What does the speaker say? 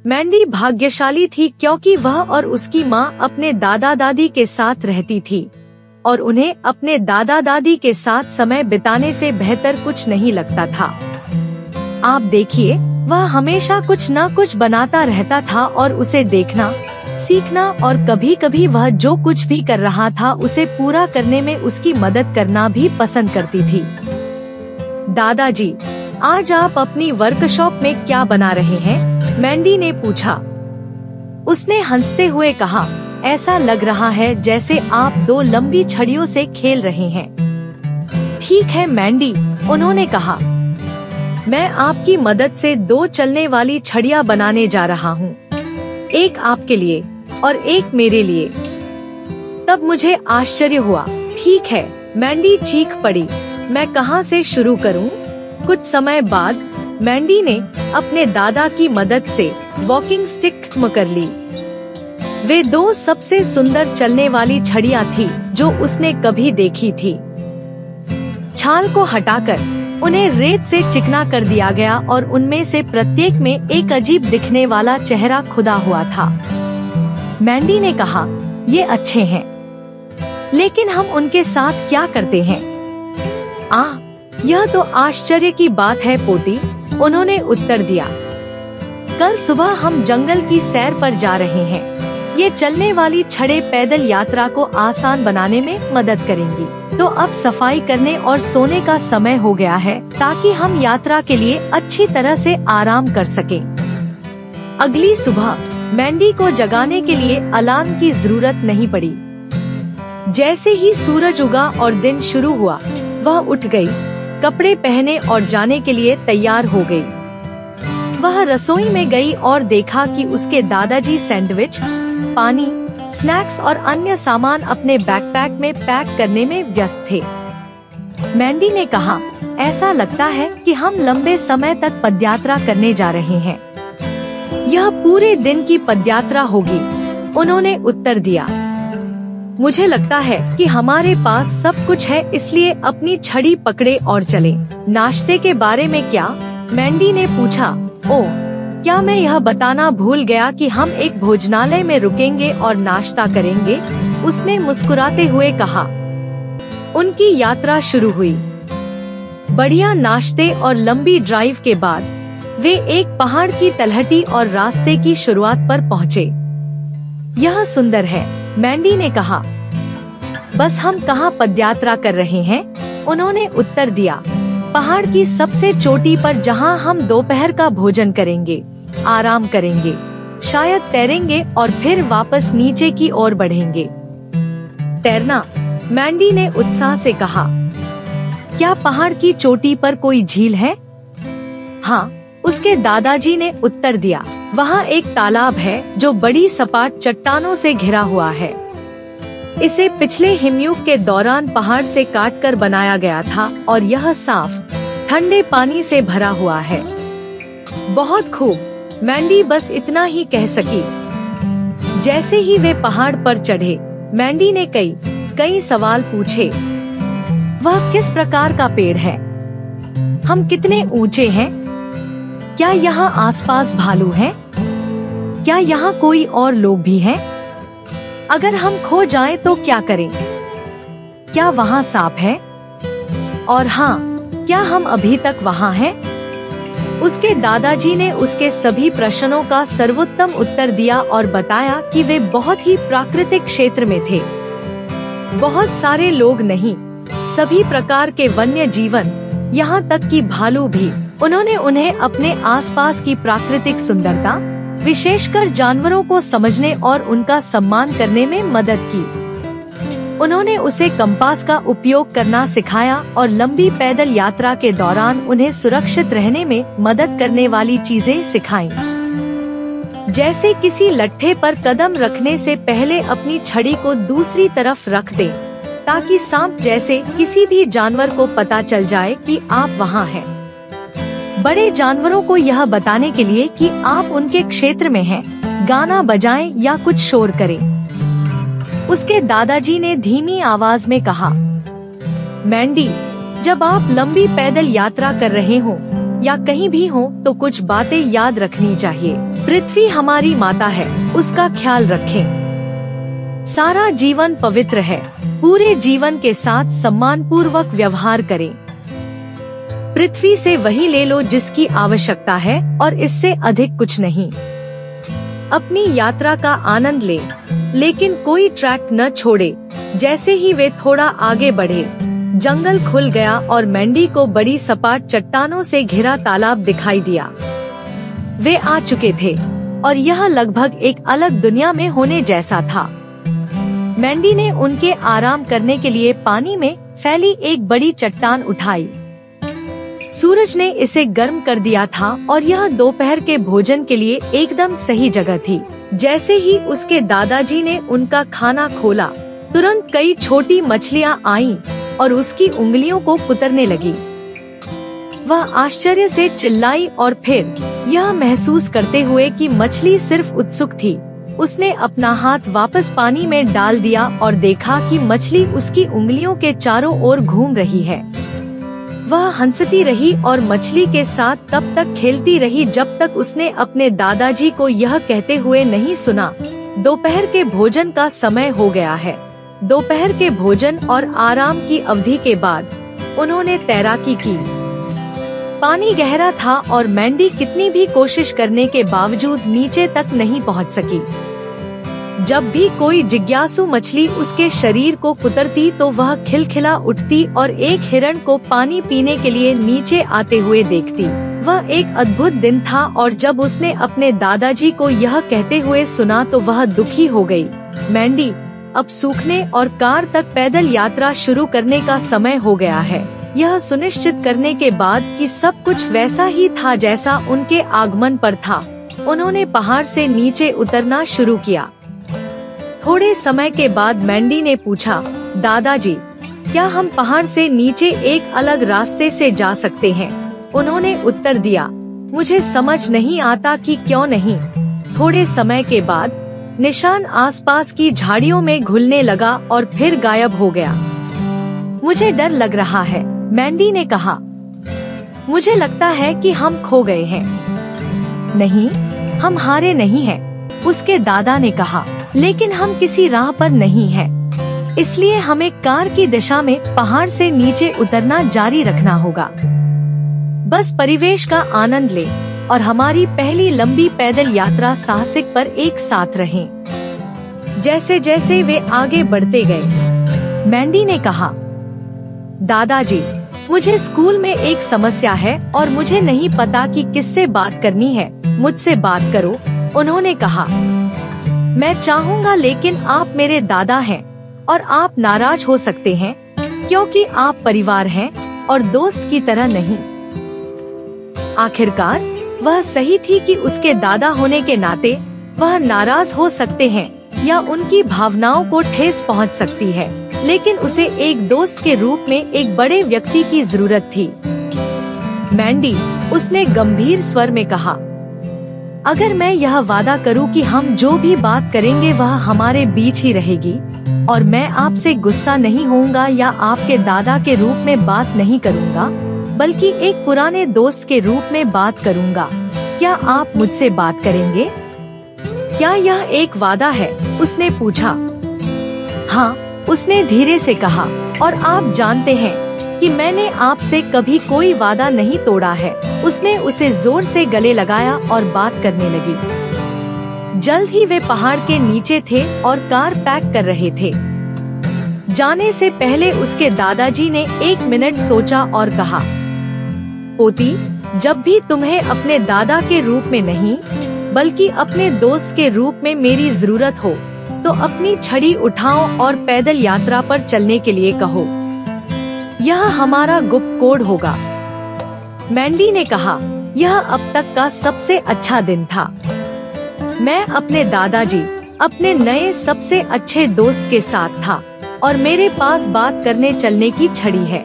मैंडी भाग्यशाली थी क्योंकि वह और उसकी माँ अपने दादा दादी के साथ रहती थी और उन्हें अपने दादा दादी के साथ समय बिताने से बेहतर कुछ नहीं लगता था। आप देखिए, वह हमेशा कुछ न कुछ बनाता रहता था और उसे देखना, सीखना और कभी कभी वह जो कुछ भी कर रहा था उसे पूरा करने में उसकी मदद करना भी पसंद करती थी। दादाजी, आज आप अपनी वर्कशॉप में क्या बना रहे हैं? मैंडी ने पूछा। उसने हंसते हुए कहा, ऐसा लग रहा है जैसे आप 2 लंबी छड़ियों से खेल रहे हैं। ठीक है मैंडी, उन्होंने कहा, मैं आपकी मदद से 2 चलने वाली छड़ियाँ बनाने जा रहा हूँ, एक आपके लिए और एक मेरे लिए। तब मुझे आश्चर्य हुआ। ठीक है, मैंडी चीख पड़ी, मैं कहाँ से शुरू करूँ? कुछ समय बाद मैंडी ने अपने दादा की मदद से वॉकिंग स्टिक खत्म कर ली। वे 2 सबसे सुंदर चलने वाली छड़ियाँ थी जो उसने कभी देखी थी। छाल को हटाकर उन्हें रेत से चिकना कर दिया गया और उनमें से प्रत्येक में एक अजीब दिखने वाला चेहरा खुदा हुआ था। मैंडी ने कहा, ये अच्छे हैं, लेकिन हम उनके साथ क्या करते हैं? यह तो आश्चर्य की बात है पोती, उन्होंने उत्तर दिया। कल सुबह हम जंगल की सैर पर जा रहे हैं। ये चलने वाली छड़ें पैदल यात्रा को आसान बनाने में मदद करेंगी। तो अब सफाई करने और सोने का समय हो गया है ताकि हम यात्रा के लिए अच्छी तरह से आराम कर सकें। अगली सुबह मैंडी को जगाने के लिए अलार्म की जरूरत नहीं पड़ी। जैसे ही सूरज उगा और दिन शुरू हुआ, वह उठ गई, कपड़े पहने और जाने के लिए तैयार हो गई। वह रसोई में गई और देखा कि उसके दादाजी सैंडविच, पानी, स्नैक्स और अन्य सामान अपने बैकपैक में पैक करने में व्यस्त थे। मैंडी ने कहा, ऐसा लगता है कि हम लंबे समय तक पदयात्रा करने जा रहे हैं। यह पूरे दिन की पदयात्रा होगी, उन्होंने उत्तर दिया। मुझे लगता है कि हमारे पास सब कुछ है, इसलिए अपनी छड़ी पकड़े और चले। नाश्ते के बारे में क्या? मैंडी ने पूछा। ओह, क्या मैं यह बताना भूल गया कि हम एक भोजनालय में रुकेंगे और नाश्ता करेंगे, उसने मुस्कुराते हुए कहा। उनकी यात्रा शुरू हुई। बढ़िया नाश्ते और लंबी ड्राइव के बाद वे एक पहाड़ की तलहटी और रास्ते की शुरुआत पर पहुँचे। यह सुंदर है, मैंडी ने कहा। बस हम कहाँ पदयात्रा कर रहे हैं? उन्होंने उत्तर दिया। पहाड़ की सबसे चोटी पर जहाँ हम दोपहर का भोजन करेंगे, आराम करेंगे, शायद तैरेंगे और फिर वापस नीचे की ओर बढ़ेंगे। तैरना? मैंडी ने उत्साह से कहा। क्या पहाड़ की चोटी पर कोई झील है? हाँ, उसके दादाजी ने उत्तर दिया। वहाँ एक तालाब है जो बड़ी सपाट चट्टानों से घिरा हुआ है। इसे पिछले हिमयुग के दौरान पहाड़ से काटकर बनाया गया था और यह साफ ठंडे पानी से भरा हुआ है। बहुत खूब, मैंडी बस इतना ही कह सकी। जैसे ही वे पहाड़ पर चढ़े, मैंडी ने कई सवाल पूछे। वह किस प्रकार का पेड़ है? हम कितने ऊंचे हैं? क्या यहाँ आसपास भालू हैं? क्या यहाँ कोई और लोग भी हैं? अगर हम खो जाएं तो क्या करें? क्या वहाँ सांप है? और हाँ, क्या हम अभी तक वहाँ हैं? उसके दादाजी ने उसके सभी प्रश्नों का सर्वोत्तम उत्तर दिया और बताया कि वे बहुत ही प्राकृतिक क्षेत्र में थे। बहुत सारे लोग नहीं, सभी प्रकार के वन्य जीवन, यहाँ तक कि भालू भी। उन्होंने उन्हें अपने आसपास की प्राकृतिक सुंदरता, विशेषकर जानवरों को समझने और उनका सम्मान करने में मदद की। उन्होंने उसे कंपास का उपयोग करना सिखाया और लंबी पैदल यात्रा के दौरान उन्हें सुरक्षित रहने में मदद करने वाली चीजें सिखाईं। जैसे किसी लट्ठे पर कदम रखने से पहले अपनी छड़ी को दूसरी तरफ रख दें, ताकि सांप जैसे किसी भी जानवर को पता चल जाए कि आप वहाँ हैं। बड़े जानवरों को यह बताने के लिए कि आप उनके क्षेत्र में हैं, गाना बजाएं या कुछ शोर करें। उसके दादाजी ने धीमी आवाज में कहा, मैंडी, जब आप लंबी पैदल यात्रा कर रहे हो या कहीं भी हो तो कुछ बातें याद रखनी चाहिए। पृथ्वी हमारी माता है, उसका ख्याल रखें। सारा जीवन पवित्र है, पूरे जीवन के साथ सम्मान पूर्वक व्यवहार करें। पृथ्वी से वही ले लो जिसकी आवश्यकता है और इससे अधिक कुछ नहीं। अपनी यात्रा का आनंद ले, लेकिन कोई ट्रैक न छोड़े। जैसे ही वे थोड़ा आगे बढ़े, जंगल खुल गया और मैंडी को बड़ी सपाट चट्टानों से घिरा तालाब दिखाई दिया। वे आ चुके थे और यह लगभग एक अलग दुनिया में होने जैसा था। मैंडी ने उनके आराम करने के लिए पानी में फैली एक बड़ी चट्टान उठाई। सूरज ने इसे गर्म कर दिया था और यह दोपहर के भोजन के लिए एकदम सही जगह थी। जैसे ही उसके दादाजी ने उनका खाना खोला, तुरंत कई छोटी मछलियाँ आईं और उसकी उंगलियों को कुतरने लगी। वह आश्चर्य से चिल्लाई और फिर यह महसूस करते हुए कि मछली सिर्फ उत्सुक थी, उसने अपना हाथ वापस पानी में डाल दिया और देखा कि मछली उसकी उंगलियों के चारों ओर घूम रही है। वह हंसती रही और मछली के साथ तब तक खेलती रही जब तक उसने अपने दादाजी को यह कहते हुए नहीं सुना, दोपहर के भोजन का समय हो गया है। दोपहर के भोजन और आराम की अवधि के बाद उन्होंने तैराकी की। पानी गहरा था और मैंडी कितनी भी कोशिश करने के बावजूद नीचे तक नहीं पहुंच सकी। जब भी कोई जिज्ञासु मछली उसके शरीर को कुतरती तो वह खिलखिला उठती और एक हिरण को पानी पीने के लिए नीचे आते हुए देखती। वह एक अद्भुत दिन था और जब उसने अपने दादाजी को यह कहते हुए सुना तो वह दुखी हो गई। मैंडी, अब सूखने और कार तक पैदल यात्रा शुरू करने का समय हो गया है। यह सुनिश्चित करने के बाद कि सब कुछ वैसा ही था जैसा उनके आगमन पर था, उन्होंने पहाड़ से नीचे उतरना शुरू किया। थोड़े समय के बाद मैंडी ने पूछा, दादाजी, क्या हम पहाड़ से नीचे एक अलग रास्ते से जा सकते हैं? उन्होंने उत्तर दिया, मुझे समझ नहीं आता कि क्यों नहीं। थोड़े समय के बाद निशान आसपास की झाड़ियों में घुलने लगा और फिर गायब हो गया। मुझे डर लग रहा है, मैंडी ने कहा। मुझे लगता है कि हम खो गए हैं। नहीं, हम हारे नहीं हैं, उसके दादा ने कहा, लेकिन हम किसी राह पर नहीं हैं। इसलिए हमें कार की दिशा में पहाड़ से नीचे उतरना जारी रखना होगा। बस परिवेश का आनंद ले और हमारी पहली लंबी पैदल यात्रा साहसिक पर एक साथ रहें। जैसे जैसे वे आगे बढ़ते गए, मैंडी ने कहा, दादाजी, मुझे स्कूल में एक समस्या है और मुझे नहीं पता कि किससे बात करनी है। मुझसे बात करो, उन्होंने कहा। मैं चाहूँगा, लेकिन आप मेरे दादा हैं और आप नाराज हो सकते हैं क्योंकि आप परिवार हैं और दोस्त की तरह नहीं। आखिरकार वह सही थी कि उसके दादा होने के नाते वह नाराज हो सकते हैं या उनकी भावनाओं को ठेस पहुंच सकती है, लेकिन उसे एक दोस्त के रूप में एक बड़े व्यक्ति की जरूरत थी। मैंडी, उसने गंभीर स्वर में कहा, अगर मैं यह वादा करूं कि हम जो भी बात करेंगे वह हमारे बीच ही रहेगी और मैं आपसे गुस्सा नहीं होऊंगा या आपके दादा के रूप में बात नहीं करूंगा, बल्कि एक पुराने दोस्त के रूप में बात करूंगा, क्या आप मुझसे बात करेंगे? क्या यह एक वादा है? उसने पूछा। हाँ, उसने धीरे से कहा, और आप जानते हैं कि मैंने आपसे कभी कोई वादा नहीं तोड़ा है। उसने उसे जोर से गले लगाया और बात करने लगी। जल्द ही वे पहाड़ के नीचे थे और कार पैक कर रहे थे। जाने से पहले उसके दादाजी ने 1 मिनट सोचा और कहा, पोती, जब भी तुम्हें अपने दादा के रूप में नहीं बल्कि अपने दोस्त के रूप में मेरी जरूरत हो तो अपनी छड़ी उठाओ और पैदल यात्रा पर चलने के लिए कहो। यह हमारा गुप्त कोड होगा। मैंडी ने कहा, यह अब तक का सबसे अच्छा दिन था। मैं अपने दादाजी, अपने नए सबसे अच्छे दोस्त के साथ था और मेरे पास बात करने चलने की छड़ी है।